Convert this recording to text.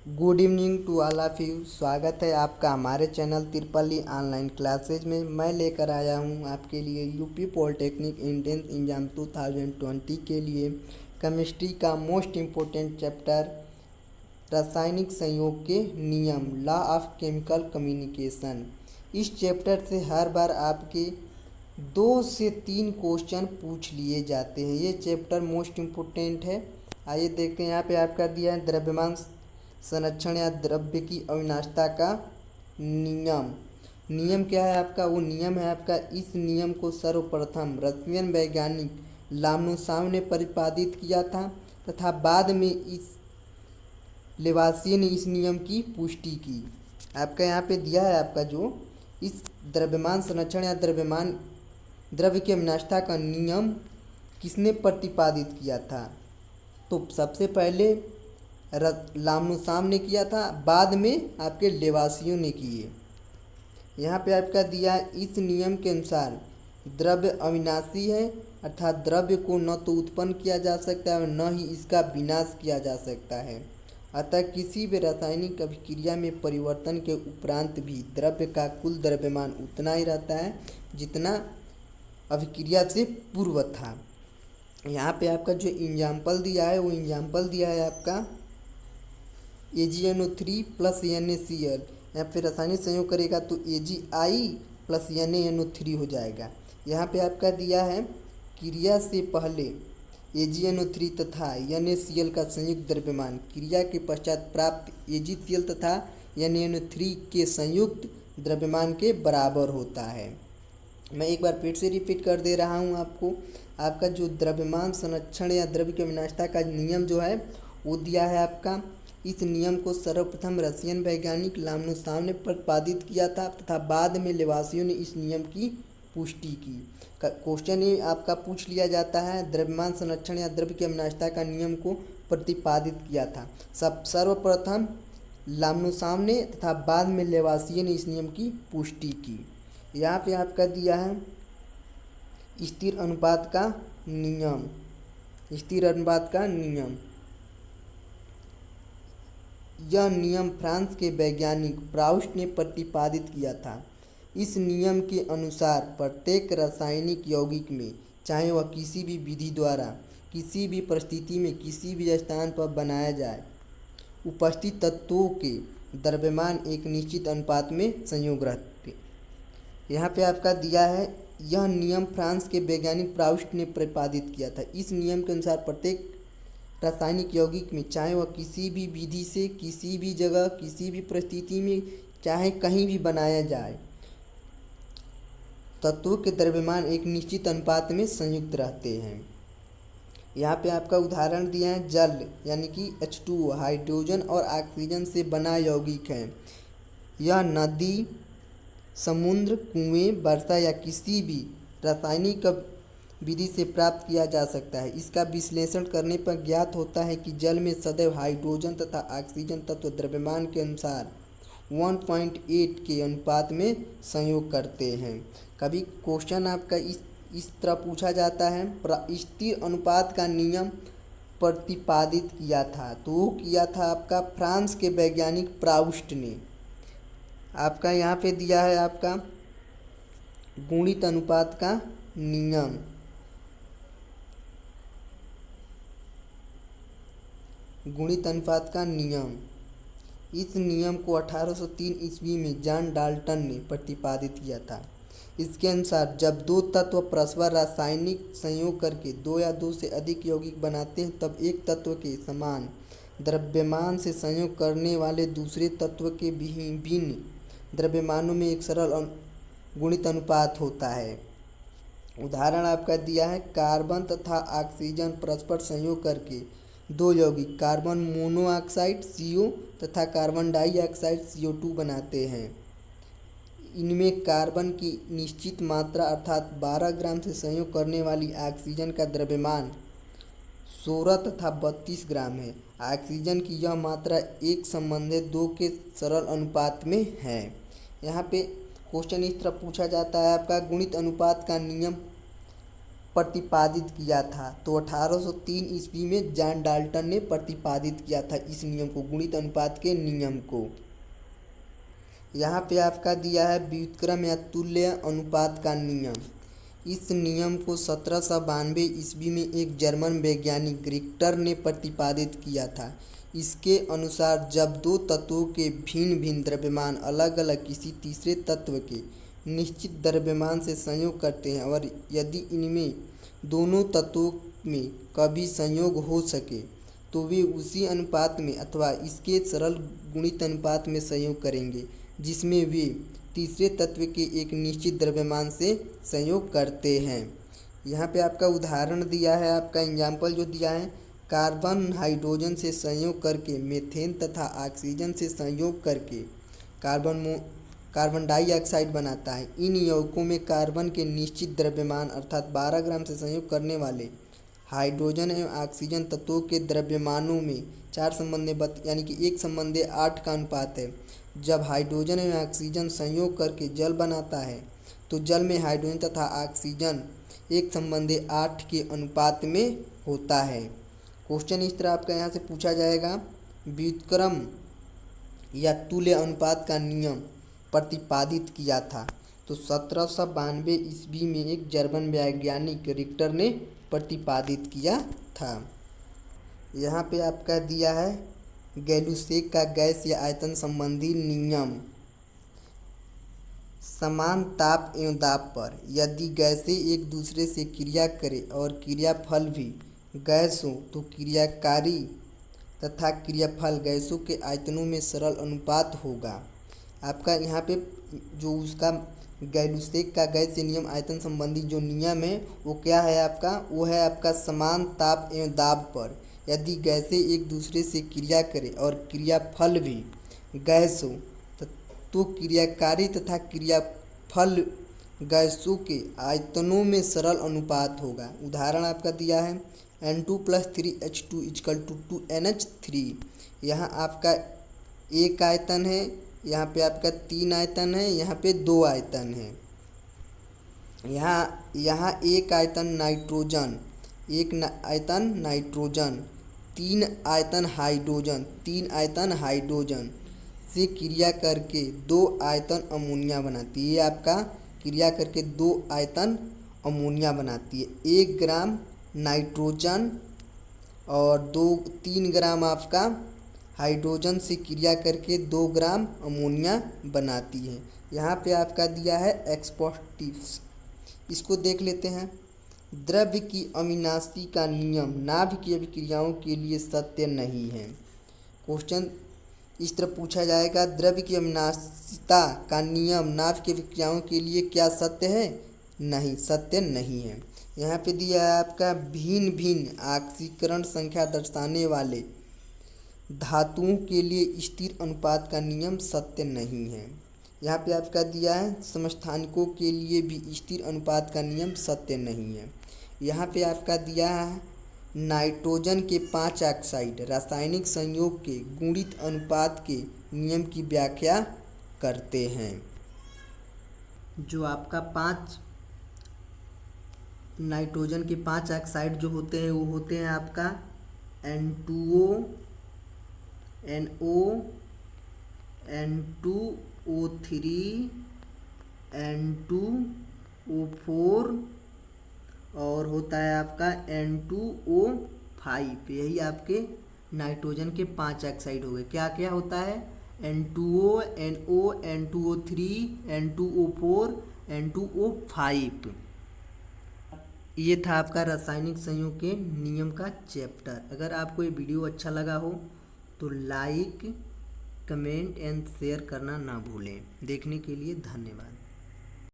Good evening to all of you. स्वागत है आपका हमारे चैनल तिरपल्ली ऑनलाइन क्लासेज में। मैं लेकर आया हूँ आपके लिए यूपी पॉलिटेक्निक एंट्रेंस एग्जाम 2020 के लिए केमिस्ट्री का मोस्ट इम्पोर्टेंट चैप्टर रासायनिक संयोग के नियम, लॉ ऑफ केमिकल कम्युनिकेशन। इस चैप्टर से हर बार आपके 2 से 3 क्वेश्चन पूछ लिए जाते हैं। ये चैप्टर मोस्ट इम्पोर्टेंट है। आइए देखते हैं। यहाँ पे आपका दिया है द्रव्यमान संरक्षण या द्रव्य की अविनाशिता का नियम। नियम क्या है आपका? वो नियम है आपका, इस नियम को सर्वप्रथम रशियन वैज्ञानिक लोमोनोसोव ने प्रतिपादित किया था तथा बाद में इस लेवासिये ने इस नियम की पुष्टि की। आपका यहाँ पे दिया है आपका जो इस द्रव्यमान संरक्षण या द्रव्य की अविनाशिता का नियम किसने प्रतिपादित किया था? तो सबसे पहले लोमोनोसोव ने किया था, बाद में आपके लेवासियों ने किए। यहाँ पे आपका दिया है, इस नियम के अनुसार द्रव्य अविनाशी है, अर्थात द्रव्य को न तो उत्पन्न किया जा सकता है और न ही इसका विनाश किया जा सकता है। अतः किसी भी रासायनिक अभिक्रिया में परिवर्तन के उपरांत भी द्रव्य का कुल द्रव्यमान उतना ही रहता है जितना अभिक्रिया से पूर्व था। यहाँ पे आपका जो एग्जाम्पल दिया है वो एग्जाम्पल दिया है आपका AgNO3 प्लस NaCl। या फिर रासायनिक संयोग करेगा तो AgI प्लस NaNO3 हो जाएगा। यहाँ पे आपका दिया है क्रिया से पहले AgNO3 तथा NaCl का संयुक्त द्रव्यमान क्रिया के पश्चात प्राप्त AgCl तथा NaNO3 के संयुक्त द्रव्यमान के बराबर होता है। मैं एक बार फिर से रिपीट कर दे रहा हूँ आपको। आपका जो द्रव्यमान संरक्षण या द्रव्य की अविनाशिता का नियम जो है वो दिया है आपका। इस नियम को सर्वप्रथम रशियन वैज्ञानिक लोमोनोसोव ने प्रतिपादित किया था तथा बाद में लेवासियों ने इस नियम की पुष्टि की। क्वेश्चन ये आपका पूछ लिया जाता है, द्रव्यमान संरक्षण या द्रव्य की अविनाशिता का नियम को प्रतिपादित किया था सर्वप्रथम लोमोनोसोव ने तथा बाद में लेवासिये ने इस नियम की पुष्टि की। यहाँ पे आपका दिया है स्थिर अनुपात का नियम। स्थिर अनुपात का नियम, यह नियम फ्रांस के वैज्ञानिक प्राउस्ट ने प्रतिपादित किया था। इस नियम के अनुसार प्रत्येक रासायनिक यौगिक में, चाहे वह किसी भी विधि द्वारा किसी भी परिस्थिति में किसी भी स्थान पर बनाया जाए, उपस्थित तत्वों के द्रव्यमान एक निश्चित अनुपात में संयोग रहते। यहाँ पे आपका दिया है, यह नियम फ्रांस के वैज्ञानिक प्राउस्ट ने प्रतिपादित किया था। इस नियम के अनुसार प्रत्येक रासायनिक यौगिक में, चाहे वह किसी भी विधि से किसी भी जगह किसी भी परिस्थिति में चाहे कहीं भी बनाया जाए, तत्वों के द्रव्यमान एक निश्चित अनुपात में संयुक्त रहते हैं। यहाँ पे आपका उदाहरण दिया है, जल यानी कि H2O हाइड्रोजन और ऑक्सीजन से बना यौगिक है। यह नदी, समुद्र, कुएं, वर्षा या किसी भी रासायनिक विधि से प्राप्त किया जा सकता है। इसका विश्लेषण करने पर ज्ञात होता है कि जल में सदैव हाइड्रोजन तथा ऑक्सीजन तत्व द्रव्यमान के अनुसार 1.8 के अनुपात में संयोग करते हैं। कभी क्वेश्चन आपका इस तरह पूछा जाता है, स्थिर अनुपात का नियम प्रतिपादित किया था, तो वो किया था आपका फ्रांस के वैज्ञानिक प्राउस्ट ने। आपका यहाँ पे दिया है आपका गुणित अनुपात का नियम। गुणित अनुपात का नियम, इस नियम को 1803 ईस्वी में जॉन डाल्टन ने प्रतिपादित किया था। इसके अनुसार जब दो तत्व परस्पर रासायनिक संयोग करके 2 या 2 से अधिक यौगिक बनाते हैं, तब एक तत्व के समान द्रव्यमान से संयोग करने वाले दूसरे तत्व के भिन्न द्रव्यमानों में एक सरल गुणित अनुपात होता है। उदाहरण आपका दिया है, कार्बन तथा ऑक्सीजन परस्पर संयोग करके 2 यौगिक कार्बन मोनोऑक्साइड CO तथा कार्बन डाइऑक्साइड CO2 बनाते हैं। इनमें कार्बन की निश्चित मात्रा अर्थात 12 ग्राम से संयोग करने वाली ऑक्सीजन का द्रव्यमान 16 तथा 32 ग्राम है। ऑक्सीजन की यह मात्रा एक संबंधित 2 के सरल अनुपात में है। यहाँ पे क्वेश्चन इस तरह पूछा जाता है, आपका गुणित अनुपात का नियम प्रतिपादित किया था? तो 1803 ईस्वी में जॉन डाल्टन ने प्रतिपादित किया था इस नियम को, गुणित अनुपात के नियम को। यहाँ पे आपका दिया है व्युत्क्रम या तुल्य अनुपात का नियम। इस नियम को 1792 ईस्वी में एक जर्मन वैज्ञानिक रिक्टर ने प्रतिपादित किया था। इसके अनुसार जब दो तत्वों के भिन्न भिन्न द्रव्यमान अलग अलग किसी तीसरे तत्व के निश्चित द्रव्यमान से संयोग करते हैं और यदि इनमें दोनों तत्वों में कभी संयोग हो सके तो वे उसी अनुपात में अथवा इसके सरल गुणित अनुपात में संयोग करेंगे जिसमें वे तीसरे तत्व के एक निश्चित द्रव्यमान से संयोग करते हैं। यहाँ पे आपका उदाहरण दिया है, आपका एग्जाम्पल जो दिया है, कार्बन हाइड्रोजन से संयोग करके मीथेन तथा ऑक्सीजन से संयोग करके कार्बन डाइऑक्साइड बनाता है। इन यौगिकों में कार्बन के निश्चित द्रव्यमान अर्थात 12 ग्राम से संयोग करने वाले हाइड्रोजन एवं ऑक्सीजन तत्वों के द्रव्यमानों में 4 संबंध यानी कि 1:8 का अनुपात है। जब हाइड्रोजन एवं ऑक्सीजन संयोग करके जल बनाता है तो जल में हाइड्रोजन तथा ऑक्सीजन 1:8 के अनुपात में होता है। क्वेश्चन इस तरह आपका यहाँ से पूछा जाएगा, व्युत्क्रम या तुल्य अनुपात का नियम प्रतिपादित किया था? तो 1792 ईस्वी में एक जर्मन वैज्ञानिक रिक्टर ने प्रतिपादित किया था। यहाँ पे आपका दिया है गैलुसेक का गैस या आयतन संबंधी नियम। समान ताप एवं दाब पर यदि गैसें एक दूसरे से क्रिया करें और क्रियाफल भी गैस हो तो क्रियाकारी तथा क्रियाफल गैसों के आयतनों में सरल अनुपात होगा। आपका यहाँ पे जो उसका गैलुसेक का गैस या नियम आयतन संबंधी जो नियम है वो क्या है आपका? वो है आपका समान ताप एवं दाब पर यदि गैसें एक दूसरे से क्रिया करें और क्रियाफल भी गैस हो तो क्रियाकारी तथा क्रियाफल गैसों के आयतनों में सरल अनुपात होगा। उदाहरण आपका दिया है N2+3H2 = 2NH3। यहाँ आपका एक आयतन है, यहाँ पे आपका 3 आयतन है, यहाँ पे 2 आयतन है। यहाँ एक आयतन नाइट्रोजन, आयतन नाइट्रोजन, 3 आयतन हाइड्रोजन से क्रिया करके 2 आयतन अमोनिया बनाती है। ये आपका क्रिया करके 2 आयतन अमोनिया बनाती है। 1 ग्राम नाइट्रोजन और 3 ग्राम आपका हाइड्रोजन से क्रिया करके 2 ग्राम अमोनिया बनाती है। यहाँ पे आपका दिया है एक्सपोर्टिव्स, इसको देख लेते हैं। द्रव्य की अविनाशी का नियम नाभिकीय अभिक्रियाओं के लिए सत्य नहीं है। क्वेश्चन इस तरह पूछा जाएगा, द्रव्य की अविनाशिता का नियम नाभिकीय अभिक्रियाओं के लिए क्या सत्य है? नहीं, सत्य नहीं है। यहाँ पे दिया है आपका भिन्न भिन्न ऑक्सीकरण संख्या दर्शाने वाले धातुओं के लिए स्थिर अनुपात का नियम सत्य नहीं है। यहाँ पे आपका दिया है समस्थानिकों के लिए भी स्थिर अनुपात का नियम सत्य नहीं है। यहाँ पे आपका दिया है नाइट्रोजन के 5 ऑक्साइड रासायनिक संयोग के गुणित अनुपात के नियम की व्याख्या करते हैं। जो आपका 5 नाइट्रोजन के 5 ऑक्साइड जो होते हैं वो होते हैं आपका N2O, NO, N2O3, N2O4 और होता है आपका N2O5। यही आपके नाइट्रोजन के 5 ऑक्साइड हो गए। क्या क्या होता है? N2O, NO, N2O3, N2O4, N2O5। ये था आपका रासायनिक संयोग के नियम का चैप्टर। अगर आपको ये वीडियो अच्छा लगा हो तो लाइक, कमेंट एंड शेयर करना ना भूलें। देखने के लिए धन्यवाद।